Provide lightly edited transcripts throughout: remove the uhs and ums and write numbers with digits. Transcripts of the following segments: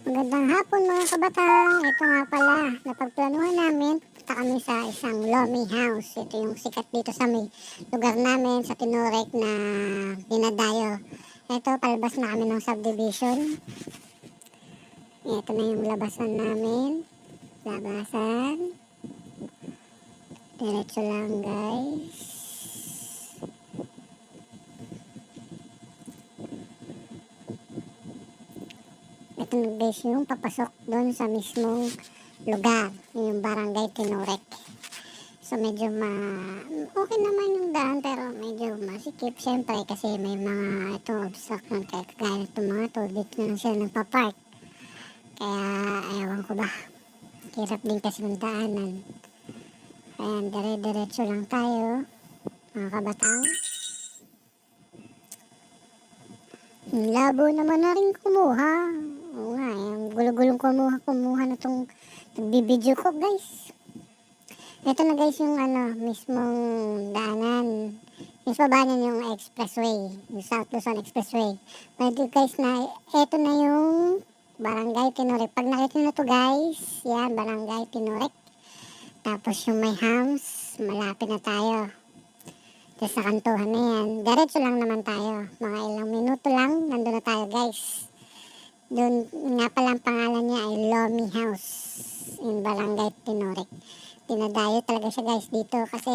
Magandang hapon mga kabataan. Ito nga pala, napagplanuhan namin, punta kami sa isang Lomi House. Ito yung sikat dito sa may lugar namin, sa Tinurek na Dinadayo. Ito, palabas na kami ng subdivision. Ito na yung labasan namin. Labasan. Diretso lang guys. Ito na guys yung papasok doon sa mismong lugar, yung barangay Tinurek. So medyo okay naman yung daan pero medyo masikip syempre kasi may mga obstacle kaya itong mga to dito na sila nagpa-park. Kaya ewan ko ba, hirap din kasi ng daanan. Ayan, dire-diretso lang tayo mga kabataan. Labo naman na rin kumuha. Oo nga, yung gulo-gulong kumuha na itong nagbibideo ko guys. Ito na guys yung mismong daanan. Yung baba niyan yung expressway, yung South Luzon Expressway. Pwede guys na, ito na yung Barangay Tinurek. Pag nakita nyo na to guys, yan, Barangay Tinurek. Tapos yung may house, malapit na tayo. Tapos sa kantuhan na yan, diretso lang naman tayo. Mga ilang minuto lang, nandun na tayo guys. Doon nga pala ang pangalan niya ay Lomi House in Barangay Tinurek. Dinadayo talaga siya guys dito kasi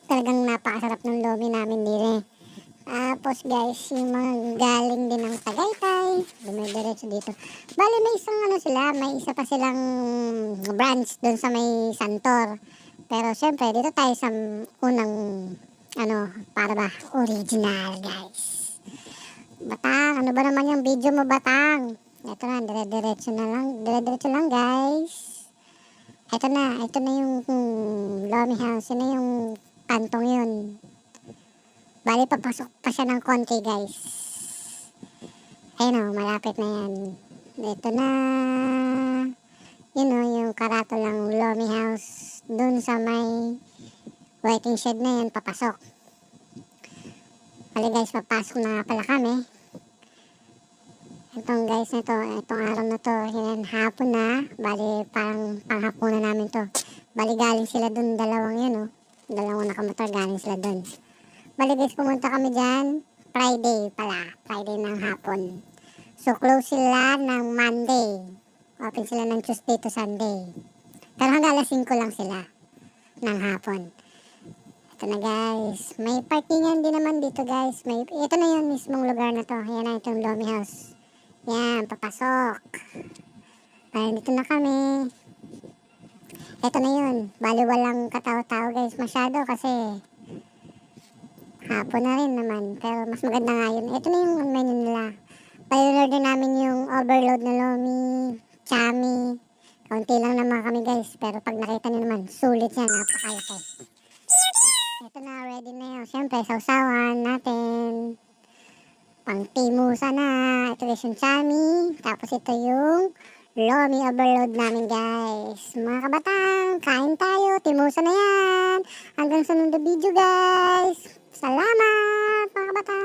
talagang napakasarap ng lomi namin dito. Tapos guys, yung mga galing din ng Tagaytay, dumidiretso dito. Bali may isang may isa pa silang branch doon sa may Santor. Pero syempre dito tayo sa unang para ba original guys. Batang, ano ba naman yung video mo Batang? Ito na, dire-diretso lang guys. Ito na yung Lomi House. Yun na yung kantong yun. Bali, papasok pa siya ng konti, guys. Ayun o, malapit na yan. Ito na. Yun o, yung karatolang Lomi House. Dun sa may waiting shed na yan, papasok. Bali guys, papasok na nga pala kami. Itong guys na to, itong araw na to, yan, hapon na. Bali, parang panghapunan namin to. Bali, galing sila dun, dalawang yun, dalawang nakamotor, galing sila dun. Bali guys, pumunta kami dyan, Friday ng hapon. So, close sila ng Monday. Open sila ng Tuesday to Sunday. Pero hanggang alas 5 lang sila ng hapon. Ito na guys, may parkingan din naman dito guys. Ito na yung mismong lugar na to. Yan na itong Lomi House. Yan, papasok. Dito na kami. Ito na yun. Bali walang katao-tao guys masyado kasi hapon na rin naman. Pero mas maganda nga yun. Ito na yung menu nila. Pag-order namin yung overload na lomi, chami. Kaunti lang naman kami guys. Pero pag nakita nyo naman, sulit yan. Napakalaki. Ito na, ready na yun. Siyempre, sausawan natin. Pang-timusa na. Ito guys yung chami. Tapos ito yung lomi overload namin guys. Mga kabatang, kain tayo. Timusa na yan. Hanggang sa sunod na video guys. Salamat mga kabatang.